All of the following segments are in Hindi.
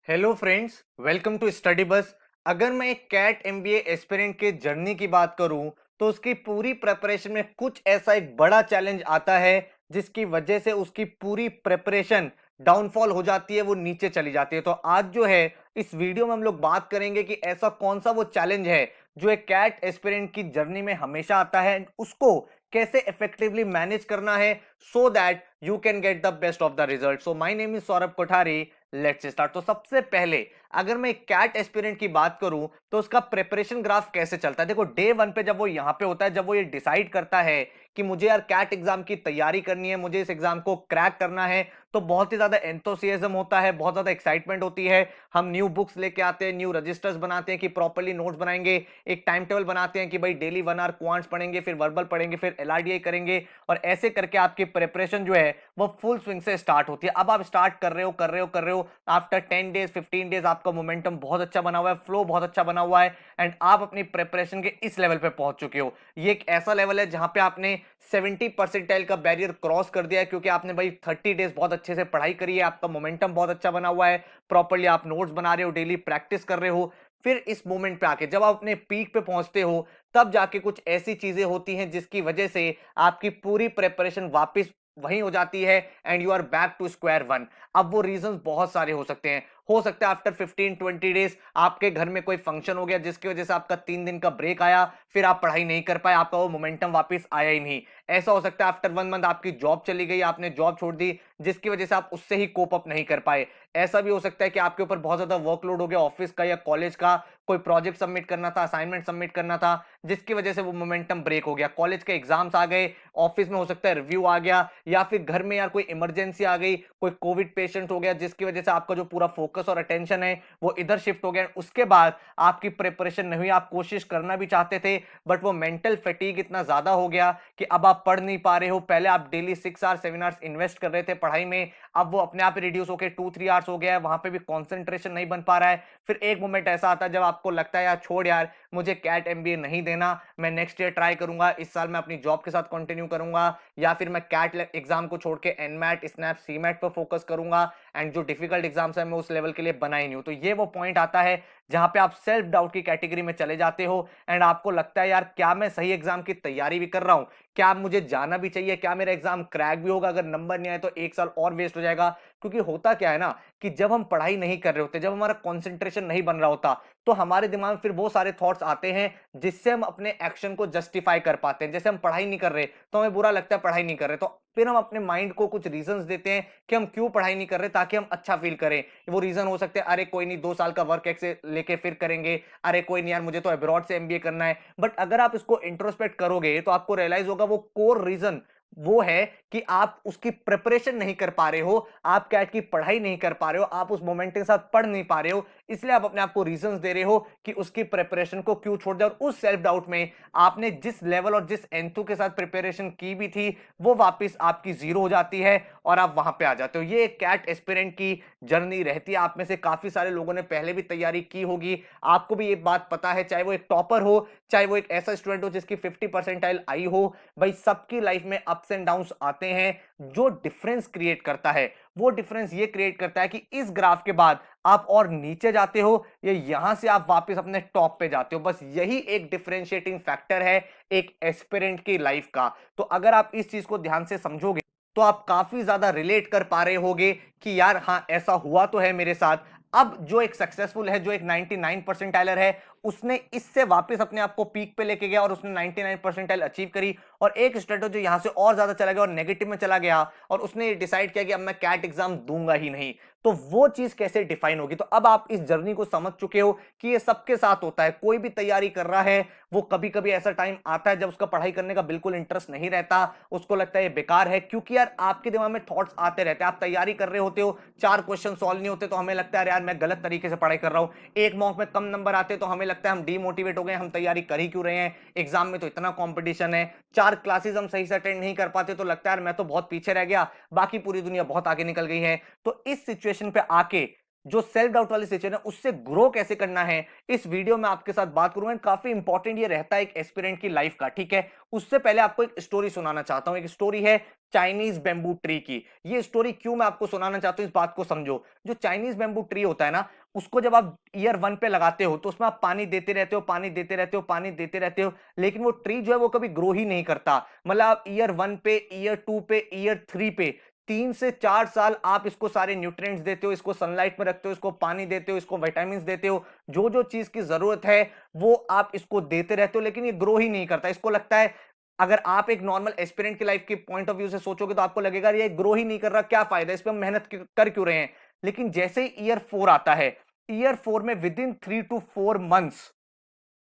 Hello friends, welcome to Study Bus. अगर मैं एक कैट एमबीए एस्पिरेंट के जर्नी की बात करूं तो उसकी पूरी प्रेपरेशन में कुछ ऐसा एक बड़ा चैलेंज आता है जिसकी वजह से उसकी पूरी प्रेपरेशन डाउनफॉल हो जाती है, वो नीचे चली जाती है। तो आज जो है इस वीडियो में हम लोग बात करेंगे कि ऐसा कौन सा वो चैलेंज है जो एक कैट एस्पिरेंट की जर्नी में हमेशा आता है, उसको कैसे इफेक्टिवली मैनेज करना है so that you can get the best of the result. So my name is Saurabh Kothari. Let's start. तो सबसे पहले अगर मैं कैट एस्पिरेंट की बात करूं तो उसका प्रिपरेशन ग्राफ कैसे चलता है। देखो, डे वन पे जब वो यहां पे होता है, जब वो ये डिसाइड करता है कि मुझे यार कैट एग्जाम की तैयारी करनी है, मुझे इस एग्जाम को क्रैक करना है, तो बहुत ही ज्यादा एंथुसियाज्म होता है, बहुत ज्यादा एक्साइटमेंट होती है। हम न्यू बुक्स लेके आते हैं, न्यू रजिस्टर्स बनाते हैं कि प्रॉपर्ली नोट्स बनाएंगे, एक टाइम टेबल बनाते हैं कि भाई डेली 1 आवर क्वांट्स पढ़ेंगे, फिर वर्बल पढ़ेंगे, फिर एलआरडीआई करेंगे, और ऐसे करके आपकी प्रिपरेशन जो है वो फुल स्विंग से स्टार्ट होती है। अब आप स्टार्ट कर रहे हो आफ्टर 10 डेज 15 डेज आपका मोमेंटम बहुत अच्छा बना हुआ है, फ्लो बहुत अच्छा बना हुआ है, एंड आप अपनी प्रिपरेशन के इस लेवल पे पहुंच चुके हो। ये एक ऐसा लेवल है जहां पे आपने 70% का बैरियर क्रॉस कर दिया है, क्योंकि आपने भाई 30 डेज बहुत अच्छे से पढ़ाई करी है, आपका मोमेंटम बहुत अच्छा बना हुआ है, प्रॉपर्ली आप नोट्स बना रहे हो, डेली प्रैक्टिस कर रहे हो। फिर इस मोमेंट पे आके जब आप अपने पीक पे पहुंचते हो, तब जाके कुछ ऐसी चीजें होती हैं जिसकी वजह से आपकी पूरी प्रिपरेशन वापस वहीं हो जाती है and you are back to square one. अब वो रीजंस बहुत सारे हो सकते हैं। हो सकता है आफ्टर 15-20 डेज आपके घर में कोई फंक्शन हो गया जिसकी वजह से आपका 3 दिन का ब्रेक आया, फिर आप पढ़ाई नहीं कर पाए, आपका वो मोमेंटम वापस आया ही नहीं। ऐसा हो सकता है आफ्टर 1 मंथ आपकी जॉब चली गई, आपने जॉब छोड़ दी जिसकी वजह से आप उससे ही कोप अप नहीं कर पाए। ऐसा भी हो सकता है कि आपके ऊपर बहुत ज्यादा वर्कलोड हो गया ऑफिस का या कॉलेज का, कोई प्रोजेक्ट सबमिट करना था, असाइनमेंट सबमिट करना था, जिसकी वजह से वो मोमेंटम ब्रेक हो गया। कॉलेज के एग्जाम्स आ गए, ऑफिस में हो सकता है रिव्यू आ गया, या फिर घर में यार कोई इमरजेंसी आ गई, कोई कोविड पेशेंट हो गया, जिसकी वजह से आपका जो पूरा फोकस और अटेंशन है वो इधर शिफ्ट हो गया। उसके बाद आपकी प्रिपरेशन नहीं हुई, आप कोशिश करना भी चाहते थे बट वो मेंटल फैटीग इतना ज्यादा हो गया कि अब आप पढ़ नहीं पा रहे हो। पहले आप डेली 6 आवर्स 7 आवर्स इन्वेस्ट कर रहे थे पढ़ाई में, अब वो अपने आप रिड्यूस होकर 2-3 आवर्स हो गया है, वहां पे भी कॉन्सेंट्रेशन नहीं बन पा रहा है। फिर एक मोमेंट ऐसा आता है जब आपको लगता है यार छोड़ यार, मुझे कैट एमबीए नहीं देना, मैं नेक्स्ट ईयर ट्राई करूंगा, इस साल मैं अपनी जॉब के साथ कंटिन्यू करूंगा, या फिर मैं कैट एग्जाम को छोड़ के एनमैट स्नैप सीमैट पर फोकस करूंगा, एंड जो डिफिकल्ट एग्जाम्स है मैं उस लेवल के लिए बना ही नहीं हूं। तो ये वो पॉइंट आता है जहां पे आप सेल्फ डाउट की कैटेगरी में चले जाते हो एंड आपको लगता है यार क्या मैं सही एग्जाम की तैयारी भी कर रहा हूं, क्या मुझे जाना भी चाहिए, क्या मेरा एग्जाम क्रैक भी होगा, अगर नंबर नहीं आए तो 1 साल और वेस्ट हो जाएगा। क्योंकि होता क्या है ना कि जब हम पढ़ाई नहीं कर रहे होते, जब हमारा कंसंट्रेशन नहीं बन रहा होता, तो हमारे दिमाग में फिर वो सारे थॉट्स आते हैं जिससे हम अपने एक्शन को जस्टिफाई कर पाते हैं। जैसे हम पढ़ाई नहीं कर रहे तो हमें बुरा लगता है पढ़ाई नहीं कर रहे, तो फिर हम अपने माइंड को कुछ रीजंस देते हैं कि हम क्यों पढ़ाई नहीं कर रहे, ताकि हम अच्छा फील करें। वो रीजन हो सकते हैं, अरे कोई नहीं 2 साल का वर्क एक्स लेके फिर करेंगे, अरे कोई नहीं यार मुझे तो अब्रॉड से एमबीए करना है। बट अगर आप इसको इंट्रोस्पेक्ट करोगे तो आपको रियलाइज होगा वो कोर रीजन वो है कि आप उसकी प्रिपरेशन नहीं कर पा रहे हो, आप कैट की पढ़ाई नहीं कर पा रहे हो, आप उस मोमेंट के साथ पढ़ नहीं पा रहे हो, इसलिए आप अपने आप को रीजंस दे रहे हो कि उसकी प्रिपरेशन को क्यों छोड़ दिया। और उस सेल्फ डाउट में आपने जिस लेवल और जिस एंथू के साथ प्रिपरेशन की भी थी वो वापस आपकी जीरो हो जाती है और आप वहां पे आ जाते हो। ये कैट एस्पिरेंट की जर्नी रहती है। आप में से काफी सारे लोगों ने पहले भी तैयारी की होगी, आपको भी ये बात पता है, चाहे वो एक टॉपर हो, चाहे वो एक ऐसा स्टूडेंट हो जिसकी 50 परसेंटाइल आई हो, भाई सबकी लाइफ में अप्स एंड डाउन्स आते हैं। जो डिफरेंस क्रिएट करता है वो डिफरेंस ये क्रिएट करता है कि इस ग्राफ के बाद आप और नीचे जाते हो या यहां से आप वापस अपने टॉप पे जाते हो। बस यही एक डिफरेंशिएटिंग फैक्टर है एक एस्पिरेंट की लाइफ का। तो अगर आप इस चीज को ध्यान से समझोगे तो आप काफी ज्यादा रिलेट कर पा रहे होगे कि यार हाँ ऐसा हुआ तो है मेरे साथ। अब जो एक सक्सेसफुल है, जो एक 99 परसेंटाइलर है, उसने इससे वापस अपने आप को पीक पे लेके गया और उसने 99 परसेंटाइल अचीव करी। और एक स्टूडेंट जो यहां से और ज्यादा चला गया और नेगेटिव में चला गया और उसने डिसाइड किया कि अब मैं कैट एग्जाम दूंगा ही नहीं, तो वो चीज कैसे डिफाइन होगी। तो अब आप इस जर्नी को समझ चुके हो कि ये सबके साथ होता है। कोई भी तैयारी कर रहा है, वो कभी कभी ऐसा टाइम आता है जब उसका पढ़ाई करने का बिल्कुल इंटरेस्ट नहीं रहता, उसको लगता है ये बेकार है, क्योंकि यार आपके दिमाग में थॉट्स आते रहते हैं। आप तैयारी कर रहे होते हो, 4 क्वेश्चन सॉल्व नहीं होते तो हमें लगता है यार मैं गलत तरीके से पढ़ाई कर रहा हूं, एक मॉक में कम नंबर आते तो हमें लगता है हम डीमोटिवेट हो गए, हम तैयारी कर ही क्यों रहे हैं, एग्जाम में तो इतना कंपटीशन है, 4 क्लासेस हम सही से अटेंड नहीं कर पाते तो लगता है यार मैं तो बहुत पीछे रह गया, बाकी पूरी दुनिया बहुत आगे निकल गई है। तो इस सिचुएशन पे आके जो सेल्फ डाउट वाली सिचुएशन है उससे ग्रो कैसे करना है, इस वीडियो में आपके साथ बात करूंगा। काफी इंपॉर्टेंट ये रहता है एक एस्पिरेंट की लाइफ का, ठीक है। उससे पहले आपको एक स्टोरी सुनाना चाहता हूं। एक स्टोरी है चाइनीज बेम्बू ट्री की। ये स्टोरी क्यों मैं आपको सुनाना चाहता हूं, इस बात को समझो। जो चाइनीज बेम्बू ट्री होता है ना, उसको जब आप ईयर 1 पे लगाते हो तो उसमें आप पानी देते रहते हो, पानी देते रहते हो, पानी देते रहते हो, लेकिन वो ट्री जो है वो कभी ग्रो ही नहीं करता। मतलब आप ईयर 1 पे, ईयर 2 पे, ईयर 3 पे 3 से 4 साल आप इसको सारे न्यूट्रिएंट्स देते हो, इसको सनलाइट में रखते हो, इसको पानी देते हो, इसको विटामिन देते हो, जो जो चीज की जरूरत है वो आप इसको देते रहते हो, लेकिन ये ग्रो ही नहीं करता। इसको लगता है, अगर आप एक नॉर्मल एस्पिरेंट की लाइफ के पॉइंट ऑफ व्यू से सोचोगे तो आपको लगेगा ये ग्रो ही नहीं कर रहा, क्या फायदा, इस पे हम मेहनत कर क्यों रहे हैं। लेकिन जैसे ही ईयर 4 आता है, ईयर 4 में विद इन 3 to 4 मंथ्स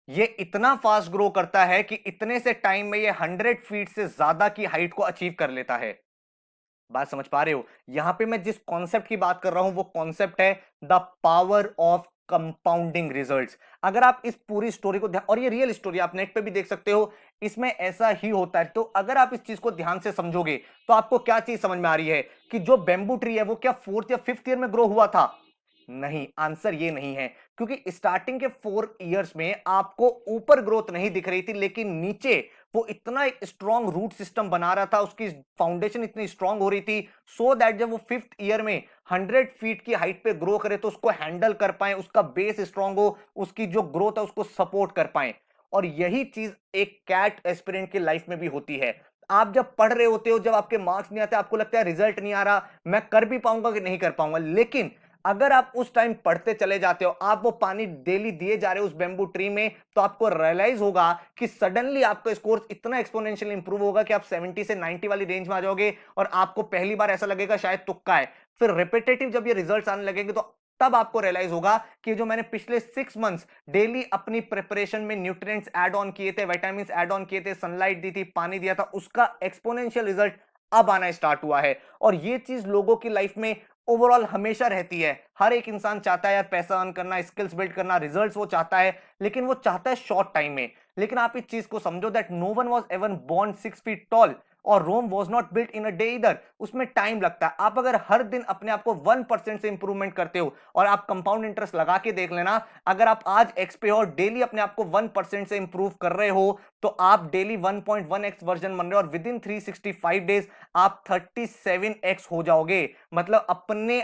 ये इतना फास्ट ग्रो करता है कि इतने से टाइम में ये 100 फीट से ज्यादा की हाइट को अचीव कर लेता है। बात समझ पा रहे हो। यहां पे मैं जिस कॉन्सेप्ट की बात कर रहा हूं वो कॉन्सेप्ट है the power of compounding results. अगर आप इस पूरी स्टोरी को ध्यान, और ये रियल स्टोरी आप नेट पे भी देख सकते हो, इसमें ऐसा ही होता है। तो अगर आप इस चीज को ध्यान से समझोगे तो आपको क्या चीज समझ में आ रही है कि जो बेम्बू ट्री है वो क्या 4th या 5th ईयर में ग्रो हुआ था? नहीं, आंसर ये नहीं है, क्योंकि स्टार्टिंग के 4 इयर्स में आपको ऊपर ग्रोथ नहीं दिख रही थी, लेकिन नीचे वो इतना एक स्ट्रॉन्ग रूट सिस्टम बना रहा था, उसकी फाउंडेशन इतनी स्ट्रॉन्ग हो रही थी, सो दैट जब वो 5th ईयर में 100 फीट की हाइट पे ग्रो करे तो उसको हैंडल कर पाए, उसका बेस स्ट्रॉन्ग हो, उसकी जो ग्रोथ है उसको सपोर्ट कर पाए। और यही चीज एक कैट एस्पिरेंट की लाइफ में भी होती है। आप जब पढ़ रहे होते हो, जब आपके मार्क्स नहीं आते, आपको लगता है रिजल्ट नहीं आ रहा, मैं कर भी पाऊंगा कि नहीं कर पाऊंगा, लेकिन अगर आप उस टाइम पढ़ते चले जाते हो, आप वो पानी डेली दिए जा रहे हो उस बेम्बू ट्री में, तो आपको रियलाइज होगा कि सडनली आपका स्कोर इतना एक्सपोनेंशियल इंप्रूव होगा कि आप 70 से 90 वाली रेंज में आ जाओगे, और आपको पहली बार ऐसा लगेगा शायद तुक्का है। फिर रिपीटेटिव जब ये रिजल्ट्स आने लगेंगे तो तब आपको रियलाइज होगा कि जो मैंने पिछले 6 मंथ्स डेली अपनी प्रिपरेशन में न्यूट्रिएंट्स ऐड ऑन किए थे, विटामिन ऐड ऑन किए थे, सनलाइट दी थी, पानी दिया था, उसका एक्सपोनेंशियल रिजल्ट अब आना स्टार्ट हुआ है। और ये चीज लोगों की लाइफ में ओवरऑल हमेशा रहती है। हर एक इंसान चाहता है यार पैसा अर्न करना, स्किल्स बिल्ड करना, रिजल्ट्स वो चाहता है, लेकिन वो चाहता है शॉर्ट टाइम में। लेकिन आप इस चीज को समझो that no one was ever born 6 feet tall, और Rome was not built in a day इधर। उसमें टाइम लगता है। आप अगर हर दिन अपने आप को 1% से इंप्रूवमेंट करते हो, और आप कंपाउंड इंटरेस्ट लगा के देख लेना, अगर आप आज एक्स पे हो और डेली अपने आप को 1% से इंप्रूव कर रहे हो, तो आप डेली 1.1x वर्जन बन रहे हो, और विद इन 365 डेज आप 37x हो जाओगे। मतलब अपने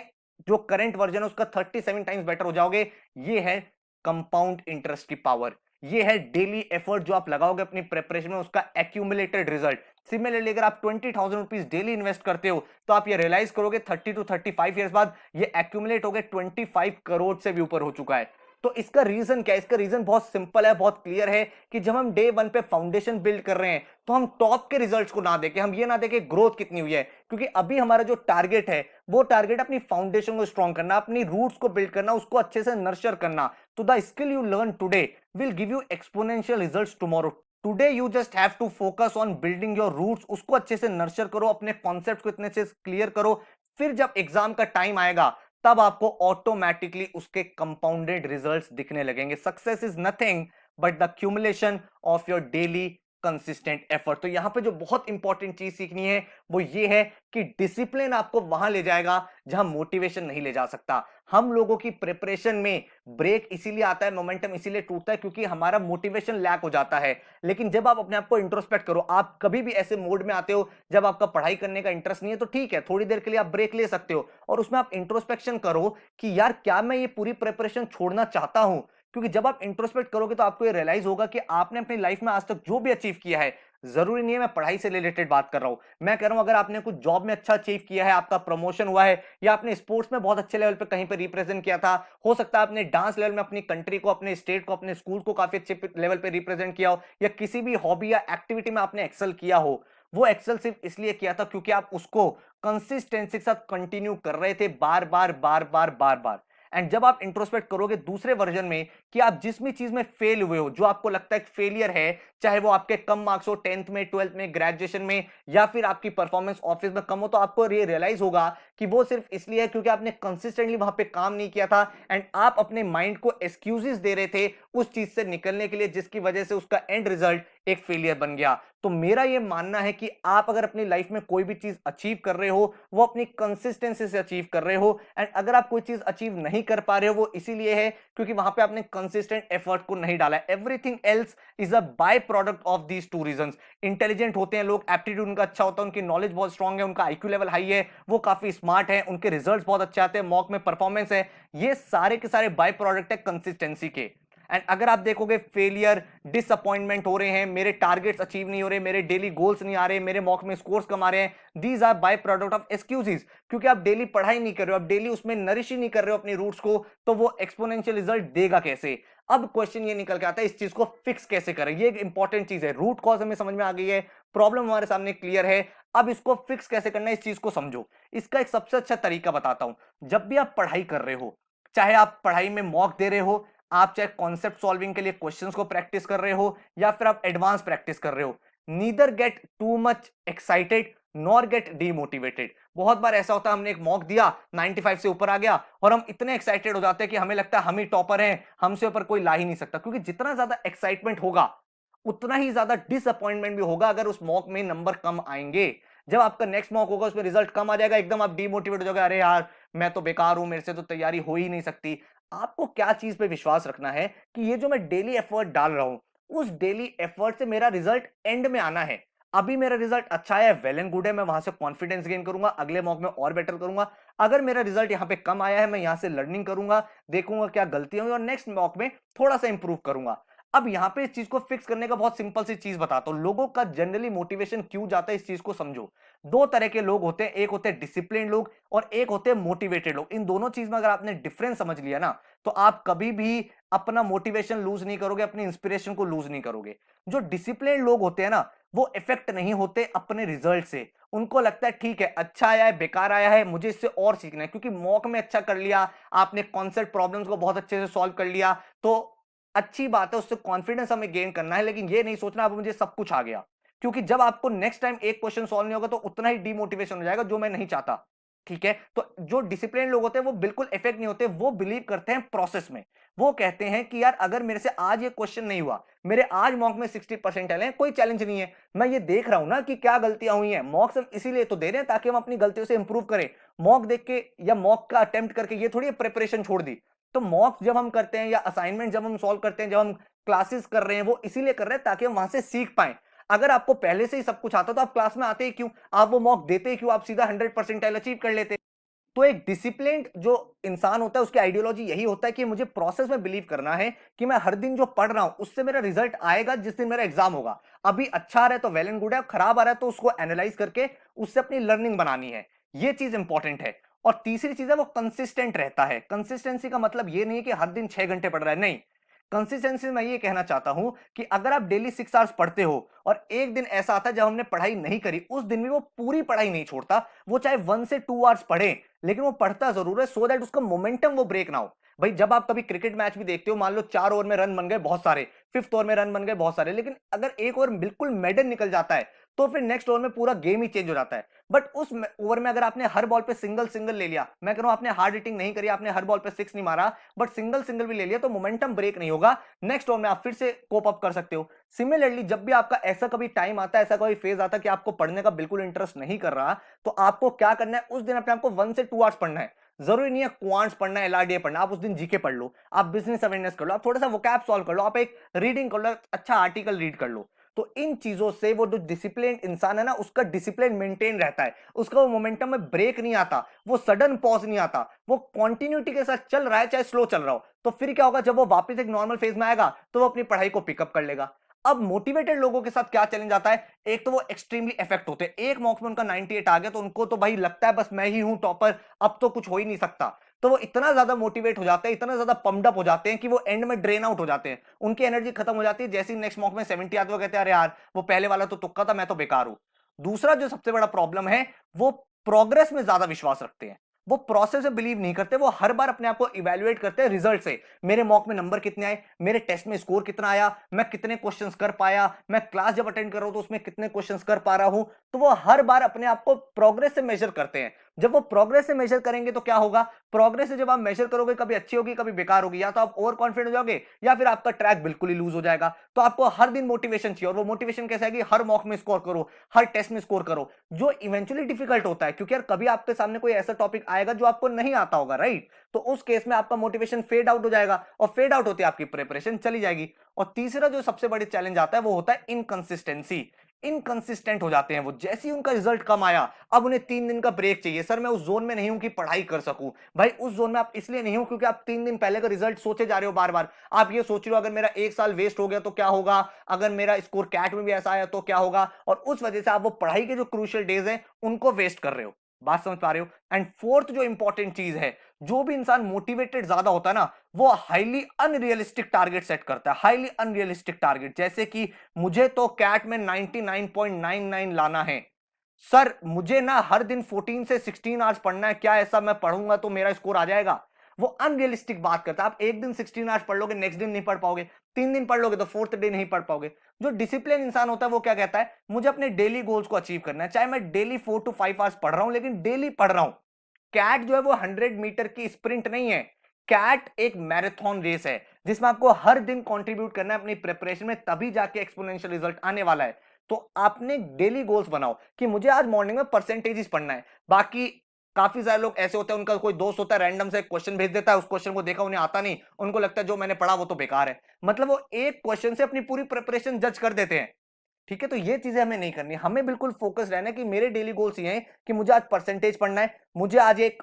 जो करंट वर्जन है उसका 37 टाइम्स बेटर हो जाओगे। ये है कंपाउंड इंटरेस्ट की पावर। ये है डेली एफर्ट जो आप लगाओगे अपनी प्रिपरेशन में, उसका एक्यूमुलेटेड रिजल्ट। सिमिलरली अगर आप 20,000 रुपीज डेली इन्वेस्ट करते हो, तो आप ये रियलाइज करोगे 30 to 35 ईयर्स बाद ये एक्यूमुलेट हो गए 25 करोड़ से भी ऊपर हो चुका है। तो इसका रीजन क्या है? इसका रीजन बहुत सिंपल है, बहुत क्लियर है, कि जब हम डे 1 पे फाउंडेशन बिल्ड कर रहे हैं, तो हम टॉप के रिजल्ट्स को ना देखें, हम ये ना देखें ग्रोथ कितनी हुई है, क्योंकि अभी हमारा जो टारगेट है वो टारगेट अपनी फाउंडेशन को स्ट्रॉन्ग करना, अपनी रूट्स को बिल्ड करना, उसको अच्छे से नर्चर करना। तो the skill you learn today will give you exponential results tomorrow. Today you just have to focus on building your roots, उसको अच्छे से नर्चर करो, अपने कॉन्सेप्ट को इतने से क्लियर करो। फिर जब एग्जाम का टाइम आएगा, तब आपको ऑटोमेटिकली उसके कंपाउंडेड रिजल्ट्स दिखने लगेंगे। Success is nothing but the accumulation of your daily consistent effort. तो यहां पे जो बहुत इंपॉर्टेंट चीज सीखनी है वो ये है कि डिसिप्लिन आपको वहां ले जाएगा जहां मोटिवेशन नहीं ले जा सकता। हम लोगों की प्रिपरेशन में ब्रेक इसीलिए आता है, मोमेंटम इसीलिए टूटता है, क्योंकि हमारा मोटिवेशन लैक हो जाता है। लेकिन जब आप अपने आप को इंट्रोस्पेक्ट करो, आप कभी भी ऐसे मोड में आते हो जब आपका पढ़ाई करने का इंटरेस्ट नहीं है, तो ठीक है, थोड़ी देर के लिए आप ब्रेक ले सकते हो, और उसमें आप इंट्रोस्पेक्शन करो कि यार क्या मैं ये पूरी प्रिपरेशन छोड़ना चाहता हूं। क्योंकि जब आप इंट्रोस्पेक्ट करोगे तो आपको ये रियलाइज होगा कि आपने अपनी लाइफ में आज तक जो भी अचीव किया है, जरूरी नहीं है मैं पढ़ाई से रिलेटेड बात कर रहा हूं, मैं कह रहा हूं अगर आपने कुछ जॉब में अच्छा अचीव किया है, आपका प्रमोशन हुआ है, या आपने स्पोर्ट्स में बहुत अच्छे लेवल पे कहीं पे रिप्रेजेंट किया था, हो सकता है आपने डांस लेवल में अपनी कंट्री को, अपने स्टेट को, अपने स्कूल को काफी अच्छे लेवल पे रिप्रेजेंट किया हो, या किसी भी हॉबी या एक्टिविटी में आपने एक्सेल किया हो, वो एक्सेल सिर्फ इसलिए किया था क्योंकि आप उसको कंसिस्टेंसी के साथ कंटिन्यू कर रहे थे, बार बार बार बार बार बार। एंड जब आप इंट्रोस्पेक्ट करोगे दूसरे वर्जन में कि आप जिस भी चीज में फेल हुए हो, जो आपको लगता है फेलियर है, चाहे वो आपके कम मार्क्स हो 10th में, 12th में, ग्रेजुएशन में, या फिर आपकी परफॉर्मेंस ऑफिस में कम हो, तो आपको ये रियलाइज होगा कि वो सिर्फ इसलिए है क्योंकि आपने कंसिस्टेंटली वहां पे काम नहीं किया था एंड आप अपने माइंड को एक्सक्यूजेस दे रहे थे उस चीज से निकलने के लिए, जिसकी वजह से उसका एंड रिजल्ट एक फेलियर बन गया। तो मेरा ये मानना है कि आप अगर अपनी लाइफ में कोई भी चीज अचीव कर रहे हो वो अपनी कंसिस्टेंसी से अचीव कर रहे हो, एंड अगर आप कोई चीज अचीव नहीं कर पा रहे हो वो इसीलिए है क्योंकि वहां पे आपने कंसिस्टेंट एफर्ट को नहीं डाला है। Everything else is a bye product of these two reasons. Intelligent होते हैं लोग, एप्टीट्यूड उनका अच्छा होता है, उनकी नॉलेज बहुत स्ट्रांग है, उनका आईक्यू लेवल हाई है, वो काफी स्मार्ट है, उनके रिजल्ट्स बहुत अच्छे आते हैं, मॉक में परफॉर्मेंस है, ये सारे के सारे बाय प्रोडक्ट है कंसिस्टेंसी के। एंड अगर आप देखोगे फेलियर, डिसअपॉइंटमेंट हो रहे हैं, मेरे टारगेट्स अचीव नहीं हो रहे, मेरे डेली गोल्स नहीं आ रहे, मेरे मॉक में स्कोर्स कम आ रहे हैं, these are by product of excuses. क्योंकि आप डेली पढ़ाई नहीं कर रहे हो, आप डेली उसमें नरिश ही नहीं कर रहे हो अपनी रूट्स को, तो वो एक्सपोनेंशियल रिजल्ट देगा कैसे। अब क्वेश्चन ये निकल के आता है इस चीज को फिक्स कैसे करें। ये एक इंपॉर्टेंट चीज है, रूट कॉज हमें समझ में आ गई है, प्रॉब्लम हमारे सामने क्लियर है, अब इसको फिक्स कैसे करना है इस चीज को समझो। इसका एक सबसे अच्छा तरीका बताता हूं। जब भी आप पढ़ाई कर रहे हो, चाहे आप पढ़ाई में मॉक दे रहे हो, आप चाहे कॉन्सेप्ट सॉल्विंग के लिए क्वेश्चंस को प्रैक्टिस कर रहे हो या फिर आप एडवांस प्रैक्टिस कर रहे हो, neither gate too much excited nor gate demotivated. बहुत बार ऐसा होता है हमने एक मॉक दिया, 95 से ऊपर आ गया और हम इतने एक्साइटेड हो जाते हैं कि हमें लगता है हम ही टॉपर हैं, हमसे ऊपर कोई ला ही नहीं सकता। क्योंकि जितना ज्यादा एक्साइटमेंट होगा उतना ही ज्यादा डिसअपॉइंटमेंट भी होगा अगर उस मॉक में नंबर कम आएंगे। जब आपका नेक्स्ट मॉक होगा उसमें रिजल्ट कम आ जाएगा, एकदम आप डीमोटिवेट हो जाओगे, अरे यार मैं तो बेकार हूं, मेरे से तो तैयारी हो ही नहीं सकती। आपको क्या चीज पे विश्वास रखना है कि ये जो मैं डेली एफर्ट डाल रहा हूं उस डेली एफर्ट से मेरा रिजल्ट एंड में आना है। अभी मेरा रिजल्ट अच्छा है, वेल एंड गुड है, मैं वहां से कॉन्फिडेंस गेन करूंगा, अगले मॉक में और बेटर करूंगा। अगर मेरा रिजल्ट यहाँ पे कम आया है, मैं यहाँ से लर्निंग करूंगा, देखूंगा क्या गलतियां हुई और नेक्स्ट मॉक में थोड़ा सा इंप्रूव करूंगा। अब यहां पे इस चीज को फिक्स करने का बहुत सिंपल सी चीज बताता हूं, लोगों का जनरली मोटिवेशन क्यों जाता है इस चीज को समझो। दो तरह के लोग होते हैं, एक होते हैं डिसिप्लिन लोग और एक होते हैं मोटिवेटेड लोग। इन दोनों चीज में अगर आपने डिफरेंस समझ लिया ना तो आप कभी भी अपना मोटिवेशन लूज नहीं करोगे, अपनी इंस्पिरेशन को लूज नहीं करोगे। जो डिसिप्लिन लोग होते हैं ना वो इफेक्ट नहीं होते अपने रिजल्ट से। उनको लगता है ठीक है, अच्छा आया है, बेकार आया है, मुझे इससे और सीखना है, क्योंकि मॉक में अच्छा कर लिया, आपने कॉन्सेप्ट प्रॉब्लम्स को बहुत अच्छे से सॉल्व कर लिया तो अच्छी बात है, उससे कॉन्फिडेंस हमें गेन करना है, लेकिन ये नहीं सोचना अब मुझे सब कुछ आ गया। क्योंकि जब आपको नेक्स्ट टाइम एक क्वेश्चन सॉल्व नहीं होगा तो उतना ही डिमोटिवेशन हो जाएगा, जो मैं नहीं चाहता। ठीक है, तो जो डिसिप्लिन लोग होते हैं वो बिल्कुल इफेक्ट नहीं होते, वो बिलीव करते हैं प्रोसेस में। वो कहते हैं कि यार अगर मेरे से आज ये क्वेश्चन नहीं हुआ, मेरे आज मॉक में 60% आए हैं, कोई चैलेंज नहीं है, मैं ये देख रहा हूं ना कि क्या गलतियां हुई हैं, मॉक हम इसीलिए तो दे रहे हैं ताकि हम अपनी गलतियों से इंप्रूव करें। मॉक देख के या मॉक का अटेम्प्ट करके ये थोड़ी प्रिपरेशन छोड़ दी। तो मॉक जब हम करते हैं या असाइनमेंट जब हम सॉल्व करते हैं, जब हम क्लासेस कर रहे हैं, वो इसीलिए कर रहे हैं ताकि हम वहां से सीख पाए। अगर आपको पहले से ही सब कुछ आता तो आप क्लास में आते ही क्यों, आप वो मॉक देते ही क्यों, आप सीधा 100% अचीव कर लेते। तो एक डिसिप्लिन्ड जो इंसान होता है उसकी आइडियोलॉजी यही होता है कि मुझे प्रोसेस में बिलीव करना है कि मैं हर दिन जो पढ़ रहा हूं उससे मेरा रिजल्ट आएगा जिस दिन मेरा एग्जाम होगा। अभी अच्छा आ रहा है तो वेल एंड गुड है, खराब आ रहा है तो उसको एनालाइज करके उससे अपनी लर्निंग बनानी है। ये चीज इंपॉर्टेंट है। और तीसरी चीज है वो कंसिस्टेंट रहता है। कंसिस्टेंसी का मतलब ये नहीं कि हर दिन 6 घंटे पढ़ रहा है, नहीं। कंसिस्टेंसी में ये कहना चाहता हूं कि अगर आप डेली 6 आवर्स पढ़ते हो और एक दिन ऐसा आता है जब हमने पढ़ाई नहीं करी, उस दिन भी वो पूरी पढ़ाई नहीं छोड़ता, वो चाहे 1 से 2 आवर्स पढ़े लेकिन वो पढ़ता जरूर है, सो दैट उसका मोमेंटम वो ब्रेक ना हो। भाई जब आप कभी क्रिकेट मैच भी देखते हो, मान लो 4 ओवर में रन बन गए बहुत सारे, फिफ्थ ओवर में रन बन गए बहुत सारे, लेकिन अगर एक ओवर बिल्कुल मेडन निकल जाता है तो फिर नेक्स्ट ओवर में पूरा गेम ही चेंज हो जाता है। बट उस ओवर में अगर आपने हर बॉल पे सिंगल सिंगल ले लिया, मैं कह रहा हूं आपने हार्ड हिटिंग नहीं करी, आपने हर बॉल पे सिक्स नहीं मारा, बट सिंगल सिंगल भी ले लिया, तो मोमेंटम ब्रेक नहीं होगा, नेक्स्ट ओवर में आप फिर से कोप अप कर सकते हो। सिमिलरली जब भी आपका ऐसा कभी टाइम आता है, ऐसा कोई फेज आता है कि आपको पढ़ने का बिल्कुल इंटरेस्ट नहीं कर रहा, तो आपको क्या करना है, उस दिन अपने आपको 1 से 2 आवर्स पढ़ना है। जरूरी नहीं है क्वांट्स पढ़ना है, एलआरडीए पढ़ना, आप उस दिन जीके पढ़ लो, आप बिजनेस अवेयरनेस कर लो, आप थोड़ा सा वोकैब सॉल्व कर लो, आप एक रीडिंग कर लो, अच्छा आर्टिकल रीड कर लो। तो इन चीजों से वो जो डिसिप्लिन इंसान है ना, उसका डिसिप्लिन मेंटेन रहता है, उसका वो मोमेंटम में ब्रेक नहीं आता, वो सडन पॉज नहीं आता, वो कंटिन्यूटी के साथ चल रहा है चाहे स्लो चल रहा हो। तो फिर क्या होगा, जब वो वापस एक नॉर्मल फेज में आएगा तो वो अपनी पढ़ाई को पिकअप कर लेगा। अब मोटिवेटेड लोगों के साथ क्या चैलेंज आता है, एक तो वो एक्सट्रीमली इफेक्ट होते हैं, एक मॉक में उनका 98 आ गया तो उनको तो भाई लगता है बस मैं ही हूं टॉपर, अब तो कुछ हो ही नहीं सकता। तो वो इतना ज्यादा मोटिवेट हो जाते हैं, इतना ज्यादा पम्प्ड अप हो जाते हैं कि वो एंड में ड्रेन आउट हो जाते हैं, उनकी एनर्जी खत्म हो जाती है। जैसे ही नेक्स्ट मॉक में 70 आते वो कहते हैं अरे यार वो पहले वाला तो तुक्का था, मैं तो बेकार हूं। दूसरा जो सबसे बड़ा प्रॉब्लम है, वो प्रोग्रेस में ज्यादा विश्वास रखते हैं, वो प्रोसेस में बिलीव नहीं करते, वो हर बार अपने आप को इवैल्यूएट करते हैं रिजल्ट से। मेरे मॉक में नंबर कितने आए, मेरे टेस्ट में स्कोर कितना आया, मैं कितने क्वेश्चंस कर पाया, मैं क्लास जब अटेंड कर रहा हूं तो उसमें कितने क्वेश्चंस कर पा रहा हूं। तो वो हर बार अपने आप को प्रोग्रेस से मेजर करते हैं। जब वो प्रोग्रेस से मेजर करेंगे तो क्या होगा, प्रोग्रेस से जब आप मेजर करोगे कभी अच्छी होगी कभी बेकार होगी, या तो आप ओवर कॉन्फिडेंट हो जाओगे या फिर आपका ट्रैक बिल्कुल ही लूज हो जाएगा। तो आपको हर दिन मोटिवेशन चाहिए, और वो मोटिवेशन कैसा है कि हर मॉक में स्कोर करो, हर टेस्ट में स्कोर करो, जो इवेंचुअली डिफिकल्ट होता है, क्योंकि यार कभी आपके सामने कोई ऐसा टॉपिक आएगा जो आपको नहीं आता होगा, राइट? तो उस केस में आपका मोटिवेशन फेड आउट हो जाएगा, और फेड आउट होती है आपकी प्रिपरेशन चली जाएगी। और तीसरा जो सबसे बड़ी चैलेंज आता है वो होता है इनकंसिस्टेंसी। इनकंसिस्टेंट हो जाते हैं वो, जैसे ही उनका रिजल्ट कम आया अब उन्हें 3 दिन का ब्रेक चाहिए। सर मैं उस जोन में नहीं हूं कि पढ़ाई कर सकूं। भाई उस जोन में आप इसलिए नहीं हो क्योंकि आप 3 दिन पहले का रिजल्ट सोचे जा रहे हो बार बार। आप ये सोच रहे हो अगर मेरा 1 साल वेस्ट हो गया तो क्या होगा, अगर मेरा स्कोर कैट में भी ऐसा आया तो क्या होगा, और उस वजह से आप वो पढ़ाई के जो क्रूशियल डेज हैं उनको वेस्ट कर रहे हो। बात समझ पा रहे हो? एंड फोर्थ जो इंपॉर्टेंट चीज है, जो भी इंसान मोटिवेटेड ज्यादा होता है ना, वो हाईली अनरियलिस्टिक टारगेट सेट करता है। हाईली अनरियलिस्टिक टारगेट, जैसे कि मुझे तो कैट में 99.99 लाना है। सर मुझे ना हर दिन 14 से 16 आवर्स पढ़ना है, क्या ऐसा मैं पढ़ूंगा तो मेरा स्कोर आ जाएगा? वो अनरियलिस्टिक बात करता है। आप एक दिन 16 आवर्स पढ़ लोगे, नेक्स्ट दिन नहीं पढ़ पाओगे, 3 दिन पढ़ लोगे तो फोर्थ डे नहीं पढ़ पाओगे। जो डिसिप्लिन इंसान होता है वो क्या कहता है, मुझे अपने डेली गोल्स को अचीव करना है, चाहे मैं डेली 4 to 5 आवर्स पढ़ रहा हूं लेकिन डेली पढ़ रहा हूं। कैट जो है वो 100 मीटर की स्प्रिंट नहीं है, कैट एक मैराथन रेस है जिसमें आपको हर दिन कंट्रीब्यूट करना है अपनी प्रिपरेशन में, तभी जाके एक्सपोनेंशियल रिजल्ट आने वाला है। तो आपने डेली गोल्स बनाओ कि मुझे आज मॉर्निंग में परसेंटेजेस पढ़ना है। बाकी काफी सारे लोग ऐसे होते हैं, उनका कोई दोस्त होता है रैंडम से क्वेश्चन भेज देता है, उस क्वेश्चन को देखा उन्हें आता नहीं, उनको लगता है जो मैंने पढ़ा वो तो बेकार है। मतलब वो एक क्वेश्चन से अपनी पूरी प्रिपरेशन जज कर देते हैं। ठीक है, तो ये चीजें हमें नहीं करनी। हमें बिल्कुल फोकस रहना है कि मेरे डेली गोल्स ये हैं कि मुझे आज परसेंटेज पढ़ना है, मुझे आज एक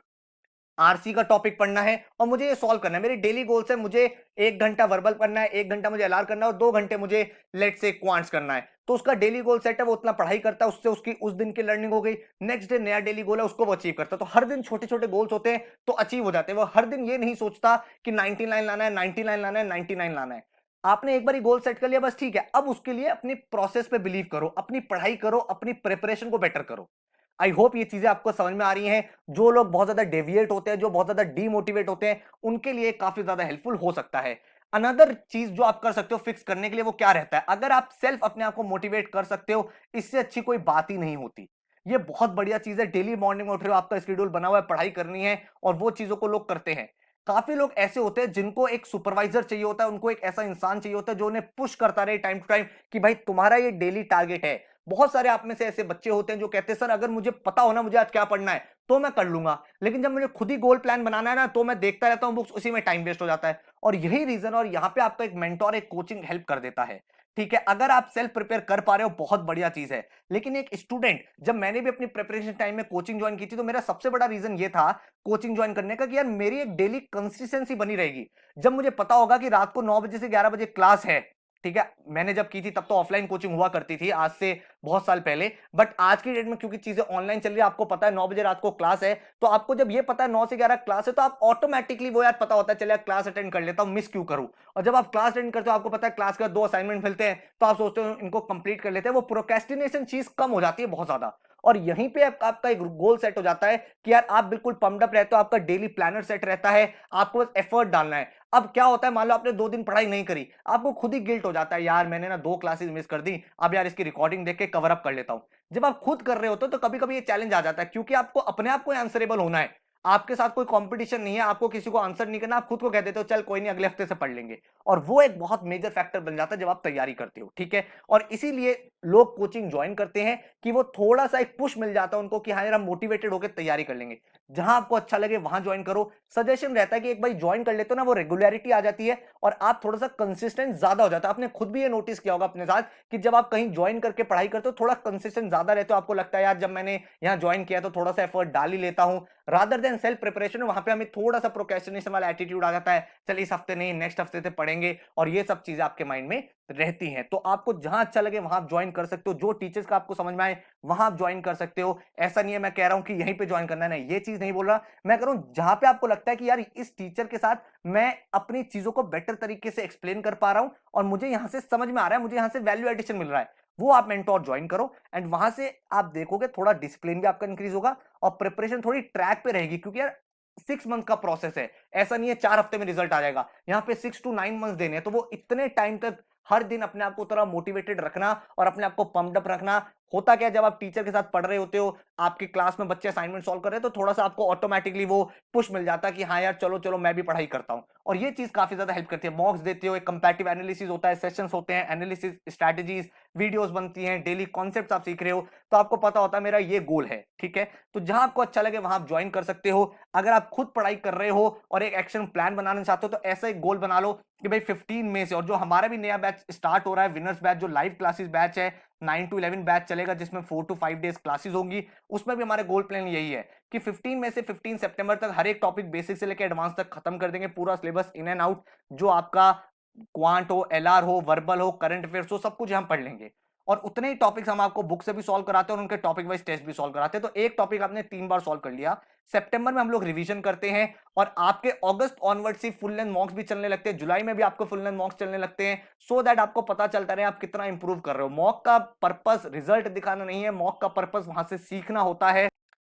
आरसी का टॉपिक पढ़ना है और मुझे ये सॉल्व करना है। मेरी डेली गोल्स है, मुझे 1 घंटा वर्बल पढ़ना है, 1 घंटा मुझे एलआर करना है और 2 घंटे मुझे लेट से क्वांट्स करना है। तो उसका डेली गोल सेट है, वो उतना पढ़ाई करता है, उससे उसकी उस दिन की लर्निंग हो गई। नेक्स्ट डे नया डेली गोल है, उसको वो अचीव करता है। तो हर दिन छोटे छोटे गोल्स होते हैं तो अचीव हो जाते हैं। वो हर दिन ये नहीं सोचता कि 99 लाना है, 99 लाना है, 99 लाना है। आपने एक बार गोल सेट कर लिया बस, ठीक है, अब उसके लिए अपनी प्रोसेस पे बिलीव करो, अपनी पढ़ाई करो, अपनी प्रिपरेशन को बेटर करो। आई होप ये चीजें आपको समझ में आ रही हैं। जो लोग बहुत ज्यादा डेविएट होते हैं, जो बहुत ज्यादा डीमोटिवेट होते हैं, उनके लिए काफी ज्यादा हेल्पफुल हो सकता है। अनदर चीज जो आप कर सकते हो फिक्स करने के लिए, वो क्या रहता है, अगर आप सेल्फ अपने आप को मोटिवेट कर सकते हो, इससे अच्छी कोई बात ही नहीं होती। ये बहुत बढ़िया चीज है। डेली मॉर्निंग में उठ रहे हो, आपका शेड्यूल बना हुआ है, पढ़ाई करनी है, और वो चीजों को लोग करते हैं। काफी लोग ऐसे होते हैं जिनको एक सुपरवाइजर चाहिए होता है, उनको एक ऐसा इंसान चाहिए होता है जो उन्हें पुश करता रहे टाइम टू टाइम कि भाई तुम्हारा ये डेली टारगेट है। बहुत सारे आप में से ऐसे बच्चे होते हैं जो कहते हैं सर अगर मुझे पता हो ना मुझे आज क्या पढ़ना है तो मैं कर लूंगा, लेकिन जब मुझे खुद ही गोल प्लान बनाना है ना तो मैं देखता रहता हूं बुक्स, उसी में टाइम वेस्ट हो जाता है। और यही रीजन, और यहाँ पे आपका एक मेंटोर, एक कोचिंग हेल्प कर देता है। ठीक है, अगर आप सेल्फ प्रिपेयर कर पा रहे हो बहुत बढ़िया चीज है। लेकिन एक स्टूडेंट, जब मैंने भी अपनी प्रिपरेशन टाइम में कोचिंग ज्वाइन की थी तो मेरा सबसे बड़ा रीजन ये था कोचिंग ज्वाइन करने का कि यार मेरी एक डेली कंसिस्टेंसी बनी रहेगी। जब मुझे पता होगा कि रात को 9 बजे से 11 बजे क्लास है, ठीक है, मैंने जब की थी तब तो ऑफलाइन कोचिंग हुआ करती थी, आज से बहुत साल पहले, बट आज की डेट में क्योंकि चीजें ऑनलाइन चल रही है, आपको पता है 9 बजे रात को क्लास है, तो आपको जब ये पता है 9 से 11 क्लास है तो आप ऑटोमेटिकली वो यार पता होता है चलिए क्लास अटेंड कर लेता हूं, मिस क्यों करूं। और जब आप क्लास अटेंड करते हो, आपको पता है क्लास का 2 असाइनमेंट मिलते हैं, तो आप सोचते हो इनको कंप्लीट कर लेते हैं। वो प्रोक्रेस्टिनेशन चीज कम हो जाती है बहुत ज्यादा। और यहीं पे आपका एक गोल सेट हो जाता है कि यार आप बिल्कुल पम्प्ड अप रहते हो, आपका डेली प्लानर सेट रहता है, आपको बस एफर्ट डालना है। अब क्या होता है, मान लो आपने 2 दिन पढ़ाई नहीं करी, आपको खुद ही गिल्ट हो जाता है, यार मैंने ना 2 क्लासेस मिस कर दी, अब यार इसकी रिकॉर्डिंग देख के कवर अप कर लेता हूं। जब आप खुद कर रहे होते हो तो कभी कभी ये चैलेंज आ जाता है, क्योंकि आपको अपने आप को आंसरेबल होना है। आपके साथ कोई कंपटीशन नहीं है, आपको किसी को आंसर नहीं करना, आप खुद को कह देते हो चल कोई नहीं अगले हफ्ते से पढ़ लेंगे। और वो एक बहुत मेजर फैक्टर बन जाता है जब आप तैयारी करते हो। ठीक है, और इसीलिए लोग कोचिंग ज्वाइन करते हैं कि वो थोड़ा सा एक पुश मिल जाता है उनको कि हाँ यार हम मोटिवेटेड होकर तैयारी कर लेंगे। जहां आपको अच्छा लगे वहां ज्वाइन करो। सजेशन रहता है कि एक बार ज्वाइन कर लेते हो ना, वो रेगुलरिटी आ जाती है और आप थोड़ा सा कंसिस्टेंट ज्यादा हो जाता है। आपने खुद भी ये नोटिस किया होगा अपने साथ कि जब आप कहीं ज्वाइन करके पढ़ाई करते हो, थोड़ा कंसिस्टेंट ज्यादा रहते हो, आपको लगता है यार जब मैंने यहाँ ज्वाइन किया तो थोड़ा सा एफर्ट डाल ही लेता हूं, रादर देन सेल्फ प्रिपरेशन। वहां पे हमें थोड़ा सा प्रोक्रेस्टिनेशन वाला एटीट्यूड आ जाता है, चल इस हफ्ते नहीं नेक्स्ट हफ्ते से पढ़ेंगे, और ये सब चीजें आपके माइंड में रहती हैं। तो आपको जहां अच्छा लगे वहां आप ज्वाइन कर सकते हो, जो टीचर्स का आपको समझ में आए वहां आप ज्वाइन कर सकते हो। ऐसा नहीं है मैं कह रहा हूं कि यहीं पे ज्वाइन करना है, नहीं, ये चीज नहीं बोल रहा। मैं कह रहा हूं जहां पे आपको लगता है कि यार इस टीचर के साथ मैं अपनी चीजों को बेटर तरीके से एक्सप्लेन कर पा रहा हूं और मुझे यहां से समझ में आ रहा है, मुझे यहां से वैल्यू एडिशन मिल रहा है, वो आप मेंटोर ज्वाइन करो। एंड वहां से आप देखोगे थोड़ा डिसिप्लिन भी आपका इंक्रीज होगा और प्रिपरेशन थोड़ी ट्रैक पे रहेगी, क्योंकि यार 6 मंथ का प्रोसेस है, ऐसा नहीं है 4 हफ्ते में रिजल्ट आ जाएगा। यहाँ पे 6 to 9 मंथ देने हैं, तो वो इतने टाइम तक हर दिन अपने आप को थोड़ा मोटिवेटेड रखना और अपने आप को पम्प्ड अप रखना। होता क्या है, जब आप टीचर के साथ पढ़ रहे होते हो, आपकी क्लास में बच्चे असाइनमेंट सॉल्व कर रहे हैं, तो थोड़ा सा आपको ऑटोमेटिकली वो पुश मिल जाता है कि हाँ यार चलो चलो मैं भी पढ़ाई करता हूं। और ये चीज काफी ज्यादा हेल्प करती है। मॉक्स देते हो, एक कंपैरेटिव एनालिसिस होता है, सेशंस होते हैं, एनालिसिस स्ट्रेटजीज, वीडियोस बनती हैं, डेली कॉन्सेप्ट्स आप सीख रहे हो, तो आपको पता होता है मेरा ये गोल है, ठीक है। तो जहां आपको अच्छा लगे वहां आप ज्वाइन कर सकते हो। अगर आप खुद पढ़ाई कर रहे हो और एक एक्शन प्लान बनाना चाहते हो, तो ऐसा एक गोल बना लो कि भाई 15 मई से, और जो हमारा भी नया बैच स्टार्ट हो रहा है, विनर्स बैच, जो लाइव क्लासेस बैच है, 9 to 11 बैच चलेगा, जिसमें 4 to 5 डेज क्लासेस होंगी। उसमें भी हमारे गोल प्लान यही है कि 15 में से 15 सितंबर तक हर एक टॉपिक बेसिक से लेकर एडवांस तक खत्म कर देंगे, पूरा सिलेबस इन एंड आउट। जो आपका क्वांट हो, एलआर हो, वर्बल हो, करंट अफेयर्स हो, सब कुछ हम पढ़ लेंगे। और उतने ही टॉपिक्स हम आपको बुक से भी सॉल्व कराते हैं और उनके टॉपिक वाइज टेस्ट भी सॉल्व कराते हैं। तो एक टॉपिक आपने 3 बार सॉल्व कर लिया, सितंबर में हम लोग रिवीजन करते हैं, और आपके अगस्त ऑनवर्ड से फुल लेंथ मॉक्स भी चलने लगते हैं, जुलाई में भी आपको फुल लेंथ मॉक्स चलने लगते हैं, सो दैट आपको पता चलता रहे आप कितना इंप्रूव कर रहे हो। मॉक का पर्पस रिजल्ट दिखाना नहीं है, मॉक का पर्पस वहां से सीखना होता है,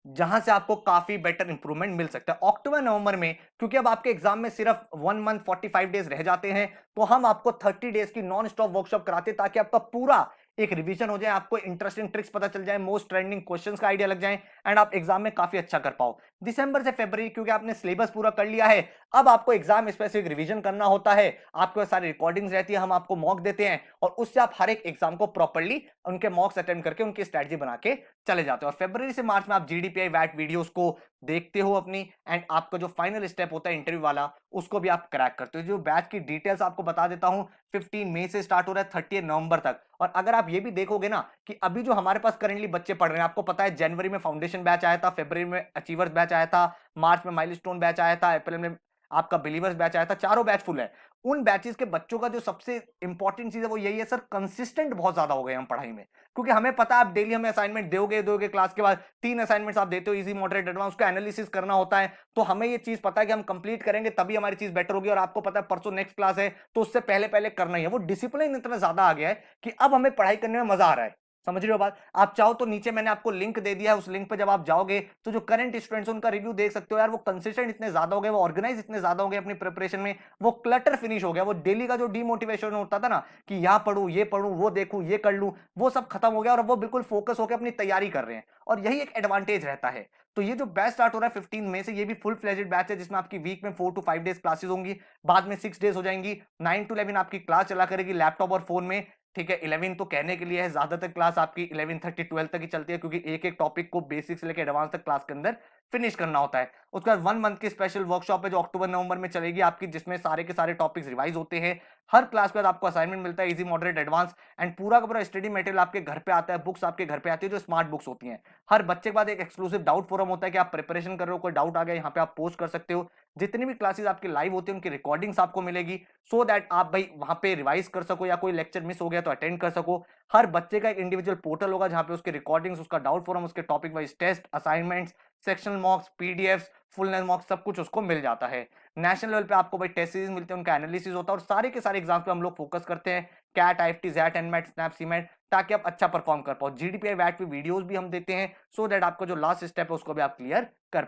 जहां से आपको काफी बेटर इंप्रूवमेंट मिल सकता है। अक्टूबर नवंबर में, क्योंकि अब आपके एग्जाम में सिर्फ 1 मंथ 45 डेज रह जाते हैं, तो हम आपको 30 डेज की नॉन स्टॉप वर्कशॉप कराते हैं, ताकि आपका पूरा एक रिवीजन हो जाए, आपको इंटरेस्टिंग ट्रिक्स पता चल जाए, मोस्ट ट्रेंडिंग क्वेश्चंस का आइडिया लग जाए, एंड आप एग्जाम में काफी अच्छा कर पाओ। दिसंबर से फरवरी, क्योंकि आपने सिलेबस पूरा कर लिया है, अब आपको एग्जाम स्पेसिफिक रिवीजन करना होता है, आपके सारी रिकॉर्डिंग्स रहती है, हम आपको मॉक देते हैं, और उससे आप हर एक एग्जाम को प्रॉपर्ली उनके मॉक्स अटेंड करके उनकी स्ट्रेटजी बना के चले जाते हो। और फरवरी से मार्च में आप जीडीपीआई वैट वीडियोस को देखते हो अपनी, एंड आपका जो फाइनल स्टेप होता है इंटरव्यू वाला, उसको भी आप क्रैक करते हो। जो बैच की डिटेल्स आपको बता देता हूं, 15 मई से स्टार्ट हो रहा है 30 नवंबर तक। और अगर आप ये भी देखोगे ना कि अभी जो हमारे पास करंटली बच्चे पढ़ रहे हैं, आपको पता है जनवरी में फाउंडेशन बैच आया था, फरवरी में अचीवर्स बैच आया था, मार्च में माइलस्टोन बैच आया था, अप्रैल में आपका बिलीवर्स बैच आया था, चारों बैच फुल है। उन बैचेस के बच्चों का जो सबसे इंपॉर्टेंट चीज है वो यही है सर, कंसिस्टेंट बहुत ज्यादा हो गए हम पढ़ाई में, क्योंकि हमें पता है आप डेली हमें असाइनमेंट दोगे क्लास के बाद 3 असाइनमेंट्स आप देते हो, इजी मॉडरेट एडवांस, उसका एनालिसिस करना होता है। तो हमें ये चीज पता है कि हम कंप्लीट करेंगे तभी हमारी चीज बेटर होगी, और आपको पता है परसों नेक्स्ट क्लास है, तो उससे पहले पहले करना ही है। वो डिसिप्लिन इतना ज्यादा आ गया है कि अब हमें पढ़ाई करने में मजा आ रहा है। समझ रहे हो बात? आप चाहो तो नीचे मैंने आपको लिंक दे दिया है, उस लिंक पे जब आप जाओगे तो जो करंट स्टूडेंट्स उनका रिव्यू देख सकते हो। यार वो कंसिस्टेंट इतने ज्यादा हो गए, वो ऑर्गेनाइज इतने ज्यादा हो गए अपनी प्रिपरेशन में, वो क्लटर फिनिश हो गया, वो डेली का जो डीमोटिवेशन होता था ना कि यहां पढ़ूं, ये पढ़ूं, वो देखूं, ये कर लूं, वो सब खत्म हो गया, और वो बिल्कुल फोकस होकर अपनी तैयारी कर रहे हैं। और यही एक एडवांटेज रहता है। तो ये जो बैच स्टार्ट हो रहा है 15 मई से, ये भी फुल फ्लेजेड बैच है, जिसमें आपकी वीक में 4 to 5 डेज क्लासेस होंगी, बाद में 6 डेज हो जाएंगी, 9 to 11 आपकी क्लास चला करेगी लैपटॉप और फोन में, ठीक है। 11 तो कहने के लिए है, ज्यादातर क्लास आपकी 11:30 12 तक ही चलती है, क्योंकि एक एक टॉपिक को बेसिक से लेकर एडवांस तक क्लास के अंदर फिनिश करना होता है। उसके बाद 1 मंथ की स्पेशल वर्कशॉप है जो अक्टूबर नवंबर में चलेगी आपकी, जिसमें सारे के सारे टॉपिक्स रिवाइज होते हैं। हर क्लास के बाद आपको असाइनमेंट मिलता है, इजी मॉडरेट एडवांस, एंड पूरा का पूरा स्टडी मटेरियल आपके घर पे आता है, बुक्स आपके घर पे आती है जो स्मार्ट बुक्स होती हैं। हर बच्चे के बाद एक एक्सक्लूसिव डाउट फोरम होता है कि आप प्रिपरेशन कर रहे हो, कोई डाउट आ गया, यहाँ पे आप पोस्ट कर सकते हो। जितनी भी क्लासेस आपकी लाइव होती है उनकी रिकॉर्डिंग्स आपको मिलेगी, सो दैट आप भाई वहां पे रिवाइज कर सको, या कोई लेक्चर मिस हो गया तो अटेंड कर सको। हर बच्चे का एक इंडिविजुअल पोर्टल होगा जहां पे उसके रिकॉर्डिंग्स, उसका डाउट फोरम, उसके topic wise test, assignments, sectional mocks, PDFs, full length mocks, सब कुछ उसको मिल जाता है। नेशनल लेवल पे आपको भाई टेस्ट सीरीज मिलते हैं, उनका एनालिसिस होता है, और सारे के सारे एग्जाम्स पे हम लोग फोकस करते हैं, CAT, IFT, XAT, NMAT, SNAP, CMAT, ताकि आप अच्छा परफॉर्म कर पाओ। जीडीपीआई वैट पे वीडियोस भी हम देते हैं, सो दैट आपका जो लास्ट स्टेप है उसको भी आप क्लियर कर।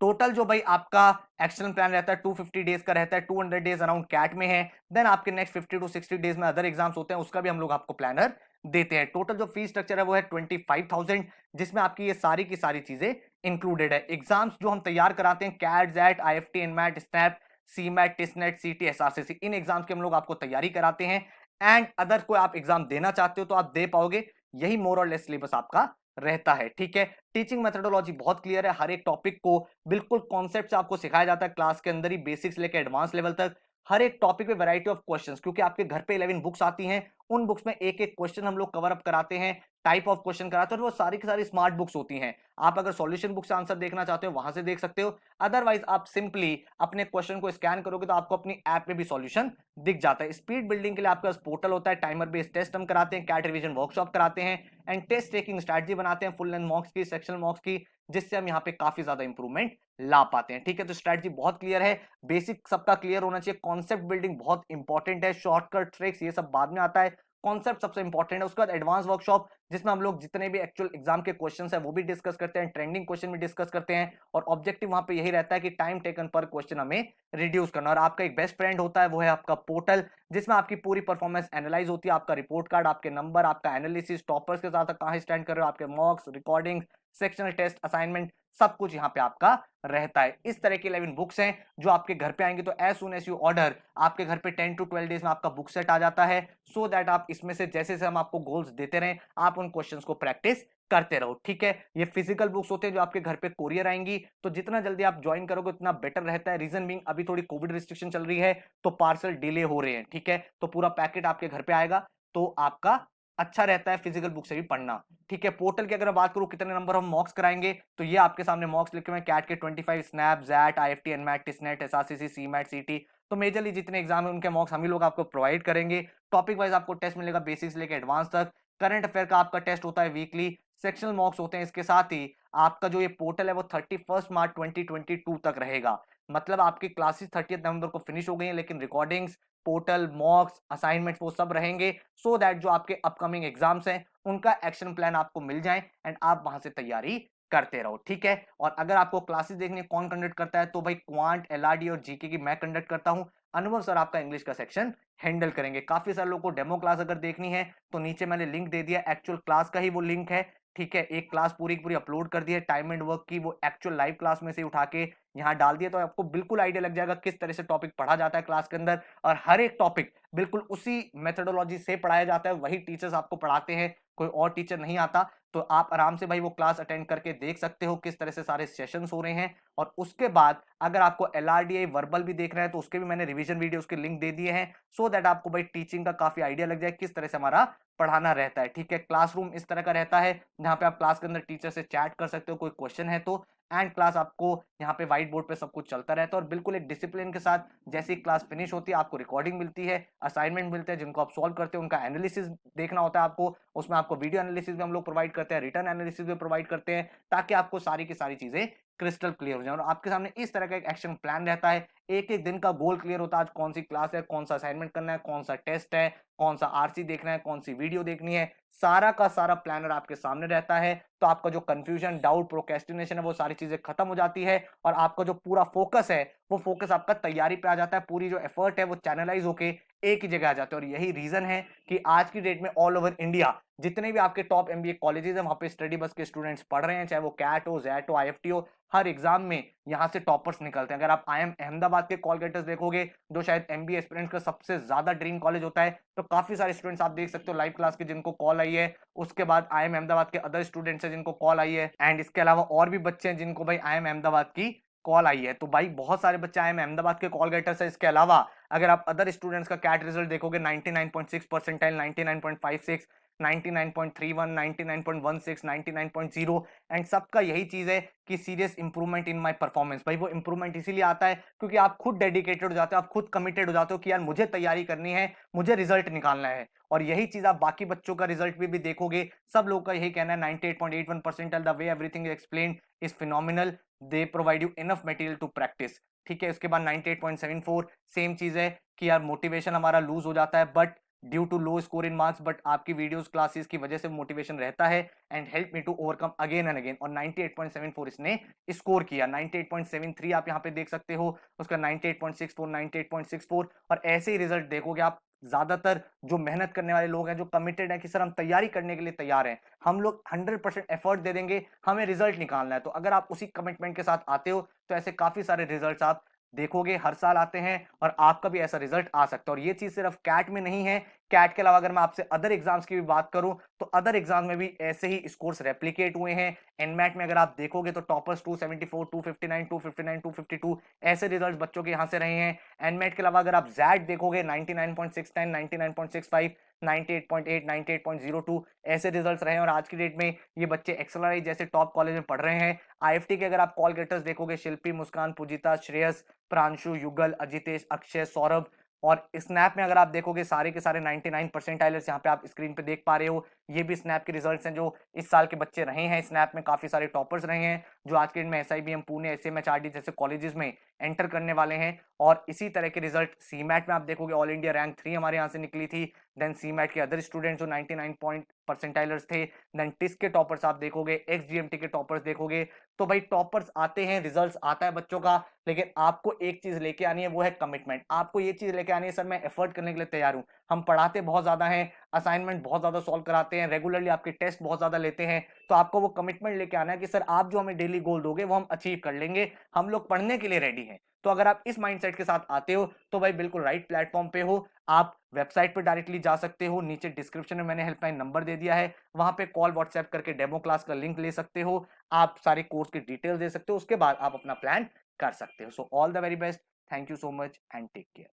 टोटल जो भाई आपका एक्शन प्लान रहता है 250 डेज का रहता है, 200 डेज अराउंड कैट में है, देन आपके नेक्स्ट 50 to 60 डेज में अदर एग्जाम्स होते हैं, उसका भी हम लोग आपको प्लानर देते हैं। टोटल जो फीस स्ट्रक्चर है वो है 25,000, जिसमें आपकी ये सारी की सारी चीजें इंक्लूडेड है। एग्जाम्स जो हम तैयार कराते हैं, CAT, XAT, IFT, NMAT, SNAP, CMAT, TISSNET, CET, SRCC, इन एग्जाम्स की हम लोग आपको तैयारी कराते हैं। एंड अदर कोई आप एग्जाम देना चाहते हो तो आप दे पाओगे, यही मोर और लेस सिलेबस आपका रहता है, ठीक है। टीचिंग मेथोडोलॉजी बहुत क्लियर है, हर एक टॉपिक को बिल्कुल कॉन्सेप्ट से आपको सिखाया जाता है, क्लास के अंदर ही बेसिक्स से लेकर एडवांस लेवल तक। हर एक टॉपिक पे वैरायटी ऑफ क्वेश्चंस, क्योंकि आपके घर पे 11 बुक्स आती हैं, उन बुक्स में एक एक क्वेश्चन हम लोग कवर अप कराते हैं, टाइप ऑफ क्वेश्चन कराते हैं, और वो सारी की सारी स्मार्ट बुक्स होती हैं। आप अगर सॉल्यूशन बुक से आंसर देखना चाहते हो वहां से देख सकते हो, अदरवाइज आप सिंपली अपने क्वेश्चन को स्कैन करोगे तो आपको अपनी ऐप में भी सॉल्यूशन दिख जाता है। स्पीड बिल्डिंग के लिए आपके पास पोर्टल होता है, टाइमर बेस्ड टेस्ट हम कराते हैं, कैट रिवीजन वर्कशॉप कराते हैं, एंड टेस्ट टेकिंग स्ट्रैटेजी बनाते हैं, फुल लेंथ मॉक्स की, सेक्शनल मॉक्स की, जिससे हम यहाँ पे काफी ज्यादा इंप्रूवमेंट ला पाते हैं, ठीक है। तो स्ट्रैटेजी बहुत क्लियर है, बेसिक सबका क्लियर होना चाहिए, कॉन्सेप्ट बिल्डिंग बहुत इंपॉर्टेंट है, शॉर्टकट ट्रिक्स ये सब बाद में आता है, कॉन्सेप्ट सबसे इंपॉर्टेंट है। उसके बाद एडवांस वर्कशॉप, जिसमें हम लोग जितने भी एक्चुअल एग्जाम के क्वेश्चंस है वो भी डिस्कस करते हैं, ट्रेंडिंग क्वेश्चन भी डिस्कस करते हैं, और ऑब्जेक्टिव वहां पे यही रहता है कि टाइम टेकन पर क्वेश्चन हमें रिड्यूस करना। और आपका एक बेस्ट फ्रेंड होता है, वो है आपका पोर्टल, जिसमें आपकी पूरी परफॉर्मेंस एनालाइज होती है, आपका रिपोर्ट कार्ड, आपके नंबर, आपका एनालिसिस, टॉपर्स के साथ कहां स्टैंड कर रहे हो, आपके mocks, recording, sectional test, assignment, सब कुछ यहाँ पे आपका रहता है। इस तरह की 11 बुक्स हैं जो आपके घर पे आएंगे, तो as soon as you order आपके घर पे 10 to 12 डेज में आपका बुक सेट आ जाता है, सो दैट आप इसमें से जैसे जैसे हम आपको गोल्स देते रहें, आप उन क्वेश्चंस को प्रैक्टिस करते रहो। ठीक है, ये फिजिकल बुक्स होते हैं जो आपके घर पे कोरियर आएंगी, तो जितना जल्दी आप ज्वाइन करोगे उतना बेटर रहता है। रीजन बीइंग अभी थोड़ी कोविड रिस्ट्रिक्शन चल रही है, तो पार्सल डिले हो रहे हैं। ठीक है, तो पूरा पैकेट आपके घर पे आएगा, तो आपका अच्छा रहता है फिजिकल बुक से भी पढ़ना। ठीक है, पोर्टल की अगर बात करूं कितने नंबर हम मॉक्स कराएंगे, तो ये आपके सामने मॉक्स लिखे हुए हैं, कैट के 25, SNAP, XAT, IFT, NMAT, TISSNET, SRCC, CMAT, CET, तो मेजरली जितने एग्जाम है उनके मॉक्स हम ही लोग आपको प्रोवाइड करेंगे। टॉपिक वाइज आपको टेस्ट मिलेगा, बेसिक्स लेके एडवांस तक। करंट अफेयर का आपका टेस्ट होता है वीकली, सेक्शनल मॉक्स होते हैं। इसके साथ ही आपका जो ये पोर्टल है वो 31 मार्च 2022 तक रहेगा। मतलब आपकी क्लासेस 30 नवंबर को फिनिश हो गई हैं, लेकिन रिकॉर्डिंग्स, पोर्टल, मॉक्स, असाइनमेंट्स वो सब रहेंगे, सो दैट जो आपके अपकमिंग एग्जाम्स हैं उनका एक्शन प्लान आपको मिल जाए एंड आप वहां से तैयारी करते रहो। ठीक है, और अगर आपको क्लासेस देखनी है कौन कंडक्ट करता है, तो भाई क्वांट, एलआरडी और जीके की मैं कंडक्ट करता हूं। अनुभव सर आपका इंग्लिश का सेक्शन हैंडल करेंगे। काफी सारे लोगों को डेमो क्लास अगर देखनी है तो नीचे मैंने लिंक दे दिया, एक्चुअल क्लास का ही वो लिंक है। ठीक है, एक क्लास पूरी की पूरी अपलोड कर दी है टाइम एंड वर्क की, वो एक्चुअल लाइव क्लास में से उठा के यहाँ डाल दिया, तो आपको बिल्कुल आइडिया लग जाएगा किस तरह से टॉपिक पढ़ा जाता है क्लास के अंदर। और हर एक टॉपिक बिल्कुल उसी मेथोडोलॉजी से पढ़ाया जाता है, वही टीचर्स आपको पढ़ाते हैं, कोई और टीचर नहीं आता। तो आप आराम से भाई वो क्लास अटेंड करके देख सकते हो किस तरह से सारे सेशंस हो रहे हैं। और उसके बाद अगर आपको एलआरडीआई वर्बल भी देखना है तो उसके भी मैंने रिवीजन वीडियोस के लिंक दे दिए हैं, सो दैट आपको भाई टीचिंग का काफी आइडिया लग जाए किस तरह से हमारा पढ़ाना रहता है। ठीक है, क्लासरूम इस तरह का रहता है जहां पे आप क्लास के अंदर टीचर से चैट कर सकते हो, कोई क्वेश्चन है तो, एंड क्लास आपको यहाँ पे व्हाइट बोर्ड पे सब कुछ चलता रहता है, और बिल्कुल एक डिसिप्लिन के साथ जैसे ही क्लास फिनिश होती है आपको रिकॉर्डिंग मिलती है, असाइनमेंट मिलते हैं जिनको आप सॉल्व करते हो, उनका एनालिसिस देखना होता है आपको, उसमें आपको वीडियो एनालिसिस भी हम लोग प्रोवाइड करते हैं, रिटर्न एनालिसिस भी प्रोवाइड करते हैं, ताकि आपको सारी की सारी चीजें क्रिस्टल क्लियर हो जाए। और आपके सामने इस तरह का एक एक्शन प्लान रहता है, एक एक दिन का गोल क्लियर होता है, आज कौन सी क्लास है, कौन सा असाइनमेंट करना है, कौन सा टेस्ट है, कौन सा आरसी देखना है, कौन सी वीडियो देखनी है, सारा का सारा प्लानर आपके सामने रहता है। तो आपका जो कंफ्यूजन, डाउट, प्रोक्रेस्टिनेशन है वो सारी चीजें खत्म हो जाती है, और आपका जो पूरा फोकस है वो फोकस आपका तैयारी पे आ जाता है, पूरी जो एफर्ट है वो चैनलाइज होके एक ही जगह आ जाते हैं। और यही रीजन है कि आज की डेट में ऑल ओवर इंडिया जितने भी आपके टॉप एमबीए कॉलेजेस हैं वहां पे स्टडी बस के स्टूडेंट्स पढ़ रहे हैं, चाहे वो कैट हो, जैट हो, आईएफटी हो, हर एग्जाम में यहाँ से टॉपर्स निकलते हैं। अगर आप आईएम अहमदाबाद के कॉल गेटर्स देखोगे, जो शायद एमबीए एस्पिरेंट्स का सबसे ज्यादा ड्रीम कॉलेज होता है, तो काफी सारे स्टूडेंट्स आप देख सकते हो लाइव क्लास के जिनको कॉल आई है। उसके बाद आईएम अहमदाबाद के अदर स्टूडेंट्स हैं जिनको कॉल आई है, एंड इसके अलावा और भी बच्चे हैं जिनको भाई आईएम अहमदाबाद की कॉल आई है। तो भाई बहुत सारे बच्चे आईएम अहमदाबाद के कॉल गेटर्स है। इसके अलावा अगर आप अदर स्टूडेंट्स का कैट रिजल्ट देखोगे, 99.6 परसेंटाइल, 99.56, 99.31, 99.16, 99.0, एंड सबका यही चीज है कि serious improvement in my performance. भाई वो इंप्रूवमेंट इसीलिए आता है क्योंकि आप खुद डेडिकेटेड हो जाते हो, आप खुद कमिटेड हो जाते हो कि यार मुझे तैयारी करनी है, मुझे रिजल्ट निकालना है। और यही चीज आप बाकी बच्चों का रिजल्ट भी देखोगे, सब लोग का यही कहना है, 98.81 percentile, the way everything is explained is phenomenal, they provide you enough material to practice. ठीक है, उसके बाद 98.74 सेम चीज है कि यार मोटिवेशन हमारा लूज हो जाता है but due to low score in marks, but आपकी वीडियोस क्लासेस की वजह से मोटिवेशन रहता है and help me to overcome again and again. और 98.74 इसने स्कोर किया, 98.73 आप यहाँ पे देख सकते हो, उसका 98.64, 98.64, और ऐसे ही रिजल्ट देखोगे आप। ज्यादातर जो मेहनत करने वाले लोग हैं, जो कमिटेड है कि सर हम तैयारी करने के लिए तैयार हैं, हम लोग 100% एफर्ट दे देंगे, हमें रिजल्ट निकालना है, तो अगर आप उसी कमिटमेंट के साथ आते हो तो ऐसे काफी सारे रिजल्ट्स आप देखोगे, हर साल आते हैं, और आपका भी ऐसा रिजल्ट आ सकता है। और ये चीज सिर्फ कैट में नहीं है, कैट के अलावा अगर मैं आपसे अदर एग्जाम्स की भी बात करूं तो अदर एग्जाम में भी ऐसे ही स्कोर्स रेप्लिकेट हुए हैं। एनमैट में अगर आप देखोगे तो टॉपर्स 274, 259, 259, 252 ऐसे रिजल्ट बच्चों के यहां से रहे हैं। एनमैट के अलावा अगर आप जैट देखोगे 99.69, 99.65, 98.8, 98.02 ऐसे रिजल्ट्स रहे हैं, और आज की डेट में ये बच्चे एक्सएलआरआई जैसे टॉप कॉलेज में पढ़ रहे हैं। आईएफटी के अगर आप कॉल गेटर्स देखोगे, शिल्पी, मुस्कान, पूजिता, श्रेयस, प्रांशु, युगल, अजितेश, अक्षय, सौरभ, और स्नैप में अगर आप देखोगे सारे के सारे 99 परसेंटाइलर्स यहाँ पे आप स्क्रीन पे देख पा रहे हो, ये भी स्नैप के रिजल्ट्स हैं जो इस साल के बच्चे रहे हैं। स्नैप में काफी सारे टॉपर्स रहे हैं जो आज के दिन में एसआईबीएम, पुणे, एसएमएचआरडी जैसे कॉलेजेस में एंटर करने वाले हैं। और इसी तरह के रिजल्ट सीमैट में आप देखोगे, ऑल इंडिया रैंक 3 हमारे यहाँ से निकली थी। देन सीमैट के अदर स्टूडेंट्स जो 99 पॉइंट परसेंटाइलर्स थे, देन टिस्ट के टॉपर्स आप देखोगे, एक्सजीएमटी के टॉपर्स देखोगे। तो भाई टॉपर्स आते हैं, रिजल्ट्स आता है बच्चों का, लेकिन आपको एक चीज लेके आनी है, वो है कमिटमेंट। आपको ये चीज लेके आनी है, सर मैं एफर्ट करने के लिए तैयार हूं, हम पढ़ाते बहुत ज्यादा हैं, असाइनमेंट बहुत ज्यादा सॉल्व कराते हैं, रेगुलरली आपके टेस्ट बहुत ज्यादा लेते हैं, तो आपको वो कमिटमेंट लेके आना है कि सर आप जो हमें डेली गोल दोगे वो हम अचीव कर लेंगे, हम लोग पढ़ने के लिए रेडी हैं। तो अगर आप इस माइंडसेट के साथ आते हो तो भाई बिल्कुल राइट प्लेटफॉर्म पे हो। आप वेबसाइट पर डायरेक्टली जा सकते हो, नीचे डिस्क्रिप्शन में मैंने हेल्पलाइन नंबर दे दिया है, वहां पे कॉल व्हाट्सएप करके डेमो क्लास का लिंक ले सकते हो, आप सारे कोर्स की डिटेल दे सकते हो, उसके बाद आप अपना प्लान कर सकते हो। So all the very best, thank you so much and take care.